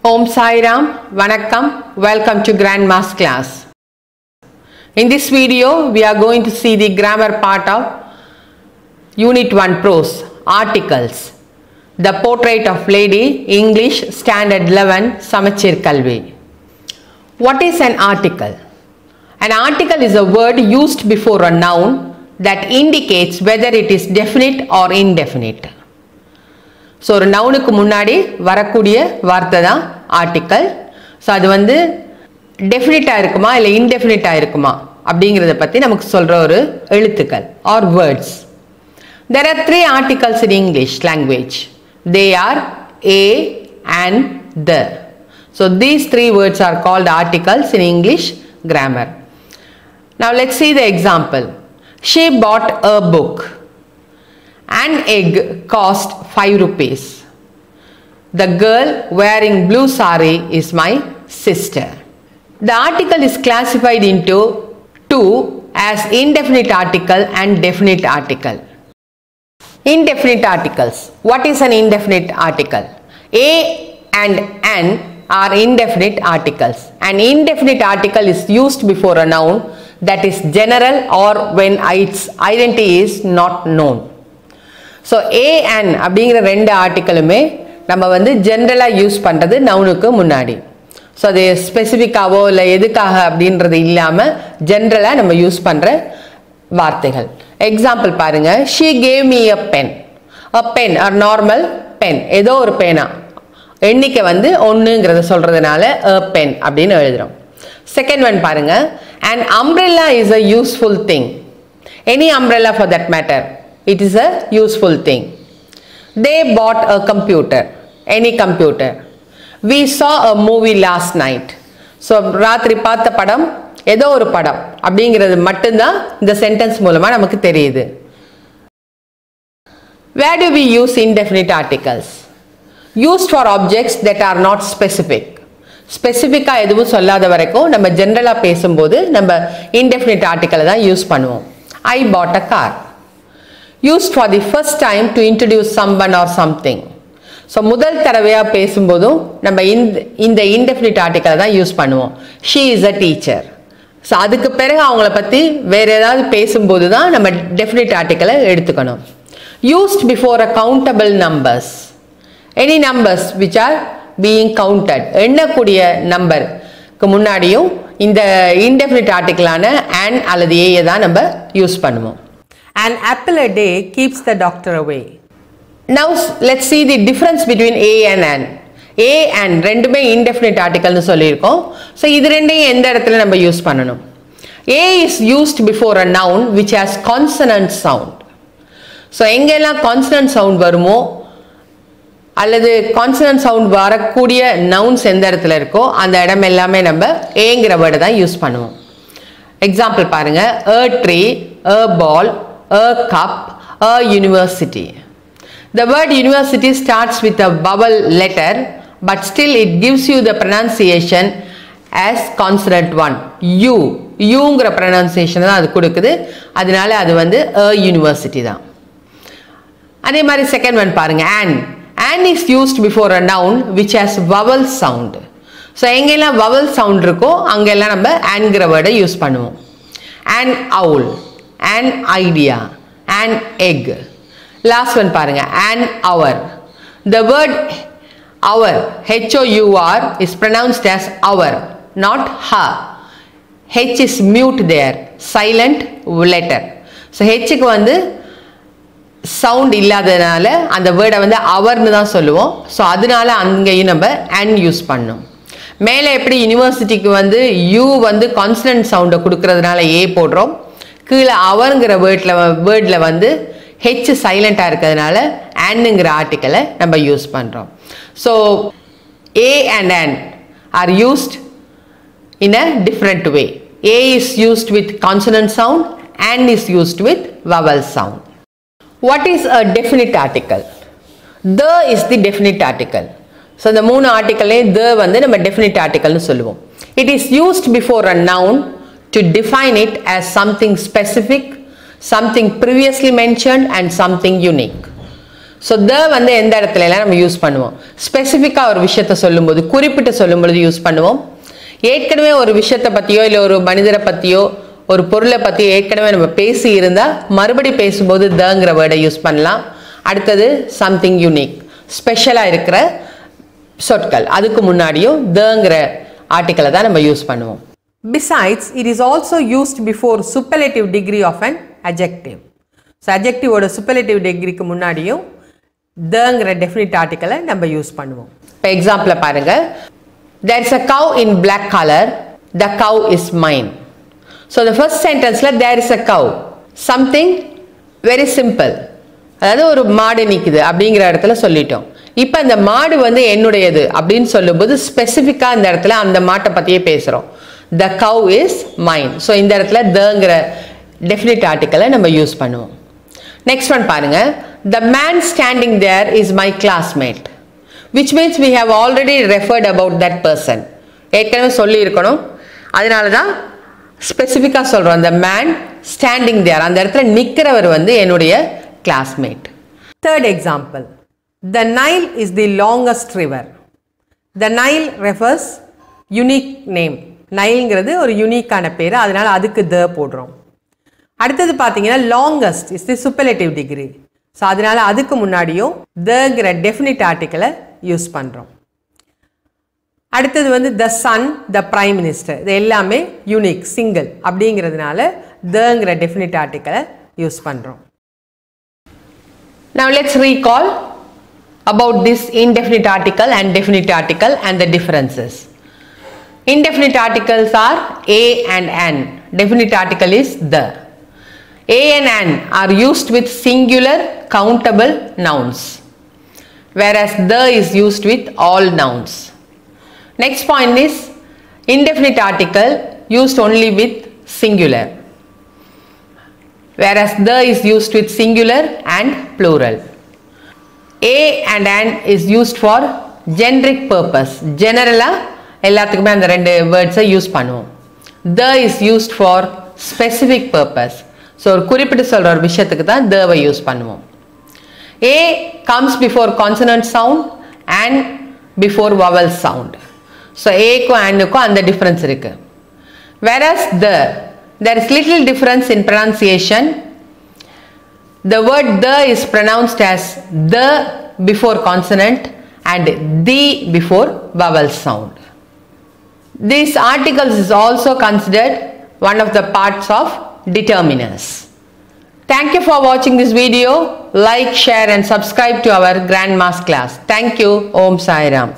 Om Sai Ram, Vanakkam, welcome to Grandma's class. In this video, we are going to see the grammar part of Unit 1 Prose, Articles. The Portrait of Lady, English, Standard 11, Samachir Kalvi. What is an article? An article is a word used before a noun that indicates whether it is definite or indefinite. So, ஒரு நவுனுக்கு முன்னாடி வரக்கூடிய வார்த்தை தான் article. So அது வந்து டெஃபினிட்டாக இருக்குமா இல்லை இன்டெஃபினிட்டாக இருக்குமா அப்படிங்கிறத பற்றி நமக்கு சொல்கிற ஒரு எழுத்துக்கள் are words. There are three articles in English language. They are a and the. So these three words are called articles in English grammar. Now let's see the example. She bought a book. An egg cost 5 rupees. The girl wearing blue sari is my sister. The article is classified into two as indefinite article and definite article. Indefinite articles. What is an indefinite article? A and an are indefinite articles. An indefinite article is used before a noun that is general or when its identity is not known. So A and அப்படிங்கிற ரெண்டு ஆர்டிக்கலுமே நம்ம வந்து ஜென்ரலாக use பண்ணுறது நவுனுக்கு முன்னாடி. So அது ஸ்பெசிஃபிக்காவோ இல்லை எதுக்காக அப்படின்றது இல்லாமல் ஜென்ரலாக நம்ம யூஸ் பண்ணுற வார்த்தைகள். எக்ஸாம்பிள் பாருங்கள். She gave me a pen. A pen are normal pen, ஏதோ ஒரு பேனா, எண்ணிக்கை வந்து ஒன்றுங்கிறத சொல்கிறதுனால அ பென் அப்படின்னு எழுதுகிறோம். செகண்ட் ஒன் பாருங்கள். And umbrella is a useful thing. Any umbrella for that matter. It is a useful thing. They bought a computer. Any computer. We saw a movie last night. So, ராத்திரி பார்த்த படம் ஏதோ ஒரு படம் அப்படிங்கிறது மட்டும்தான் இந்த சென்டென்ஸ் மூலமாக நமக்கு தெரியுது. Where do we use indefinite articles? Used for objects that are not specific. ஸ்பெசிஃபிக்காக எதுவும் சொல்லாத வரைக்கும் நம்ம ஜென்ரலாக பேசும்போது நம்ம indefinite article தான் யூஸ் பண்ணுவோம். I bought a car. Used for the first time to introduce someone or something. So முதல் தடவையாக பேசும்போதும் நம்ம இந்த இன்டெஃபினிட் ஆர்டிக்கலை தான் யூஸ் பண்ணுவோம். She is a teacher. So அதுக்கு பிறகு அவங்கள பற்றி வேறு ஏதாவது பேசும்போது தான் நம்ம டெஃபினிட் ஆர்டிக்கலை எடுத்துக்கணும். Used before a countable numbers. Any numbers which are being counted. எண்ணக்கூடிய நம்பருக்கு முன்னாடியும் இந்த இன்டெஃபினிட் ஆர்டிக்கலான அண்ட் அல்லது ஏயை தான் நம்ம யூஸ் பண்ணுவோம். An apple a day keeps the doctor away. Now let's see the difference between a and an. A and ரெண்டுமே indefinite article னு சொல்லியிருக்கோம். ஸோ இது ரெண்டையும் எந்த இடத்துல நம்ம யூஸ் பண்ணணும்? A is used before a noun which has consonant sound. So எங்கெல்லாம் consonant sound வருமோ அல்லது consonant sound வரக்கூடிய nouns எந்த இடத்துல இருக்கோ அந்த இடம் எல்லாமே நம்ம ஏங்கிற வேர்டை தான் யூஸ் பண்ணுவோம். எக்ஸாம்பிள் பாருங்க. A tree, a ball, a cup, a university. The word university starts with a vowel letter, but still it gives you the pronunciation as consonant one. U. Uங்கிற pronunciation தான் அது கொடுக்குது. அதனால அது வந்து a university தான். அதே மாதிரி செகண்ட் ஒன் பாருங்க. An is used before a noun which has vowel sound. So எங்கெல்லாம் vowel sound இருக்கோ அங்கெல்லாம் நம்ம anங்கிற வேர்டை யூஸ் பண்ணுவோம். An owl. An idea, an egg. Last one பாருங்க. An hour. The word hour, H-O-U-R, is pronounced as hour, not ha. H is mute there, silent letter. So H-க்கு வந்து sound இல்லாததுனால அந்த வேர்டை வந்து அவர்னு தான் சொல்லுவோம். ஸோ அதனால அங்கேயும் நம்ம an யூஸ் பண்ணோம். மேலே எப்படி யூனிவர்சிட்டிக்கு வந்து யூ வந்து கான்சனன்ட் சவுண்டை கொடுக்கறதுனால ஏ போடுறோம். கீழே அவருங்கிற வேர்டில் வந்து ஹெச் சைலண்டாக இருக்கிறதுனால அன்னுங்கிற ஆர்டிக்கலை நம்ம யூஸ் பண்ணுறோம். So A and an are used in a different way. A is used with consonant sound, an is used with vowel sound. What is a definite article? The is the definite article. So இந்த மூணு ஆர்டிக்கல்லே த வந்து நம்ம definite ஆர்டிக்கல்னு சொல்லுவோம். It is used before a noun to define it as something specific, something previously mentioned and something unique. So the வந்து எந்த இடத்துல எல்லாம் நம்ம யூஸ் பண்ணுவோம்? ஸ்பெசிஃபிக்காக ஒரு விஷயத்த சொல்லும்போது, குறிப்பிட்டு சொல்லும்பொழுது யூஸ் பண்ணுவோம். ஏற்கனவே ஒரு விஷயத்தை பற்றியோ இல்லை ஒரு மனிதரை பற்றியோ ஒரு பொருளை பற்றியோ ஏற்கனவே நம்ம பேசி இருந்தால் மறுபடி பேசும்போது தங்கிற வேர்டை யூஸ் பண்ணலாம். அடுத்தது சம்திங் யூனிக், ஸ்பெஷலாக இருக்கிற சொற்கள், அதுக்கு முன்னாடியும் தங்கிற ஆர்டிக்கலை தான் நம்ம யூஸ் பண்ணுவோம். Besides, it is also used before superlative degree of an adjective. So adjective ஓட superlative degreeக்கு முன்னாடியும் தங்கிற definite article நம்ம யூஸ் பண்ணுவோம். இப்போ எக்ஸாம்பிள பாருங்க. There is a cow in black color. The cow is mine. So the first sentenceல there is a cow. Something very simple. அதாவது ஒரு மாடு நிக்குது அப்படிங்கிற இடத்துல சொல்லிட்டோம். இப்போ அந்த மாடு வந்து என்னுடையது அப்படின்னு சொல்லும்போது ஸ்பெசிஃபிக்காக இந்த இடத்துல அந்த மாட்டை பற்றியே பேசுகிறோம். The cow is mine. So இந்த இடத்துல தங்கிற definite article நம்ம யூஸ் பண்ணுவோம். நெக்ஸ்ட் ஒன் பாருங்க. The man standing there is my classmate. Which means we have already referred about that person. ஏற்கனவே சொல்லி இருக்கணும். அதனால தான் ஸ்பெசிஃபிக்காக சொல்கிறோம். The man standing there, அந்த இடத்துல நிற்கிறவர் வந்து என்னுடைய classmate. Third example. The Nile is the longest river. The Nile refers unique name. நைல்ங்கிறது ஒரு யூனிக்கான பேர், அதனால அதுக்கு த போடுறோம். அடுத்தது பார்த்தீங்கன்னா longest is the superlative degree. So அதனால அதுக்கு முன்னாடியும் தங்கிற டெஃபினிட் ஆர்டிக்கலை யூஸ் பண்ணுறோம். அடுத்தது வந்து த சன், த பிரைம் மினிஸ்டர், இது எல்லாமே யூனிக் சிங்கிள் அப்படிங்கிறதுனால தங்கிற டெஃபினிட் ஆர்டிக்கலை யூஸ் பண்ணுறோம். Now let's recall about this indefinite article and definite article and the differences. Indefinite articles are a and an. Definite article is the. A and an are used with singular countable nouns, whereas the is used with all nouns. Next point is indefinite article used only with singular, whereas the is used with singular and plural. A and an is used for generic purpose. Generally எல்லாத்துக்குமே அந்த ரெண்டு வேர்ட்ஸை use பண்ணுவோம். The is used for specific purpose. So ஒரு குறிப்பிட்டு சொல்கிற ஒரு விஷயத்துக்கு தான் தவை யூஸ் பண்ணுவோம். A comes before consonant sound and before vowel sound. So ஏக்கும் அண்டுக்கும் அந்த டிஃப்ரென்ஸ் இருக்கு. Whereas there is little difference in pronunciation. The word the is pronounced as the before consonant and the before vowel sound. These articles is also considered one of the parts of determiners. Thank you for watching this video. Like, share and subscribe to our Grand Maths class. Thank you. Om Sai Ram.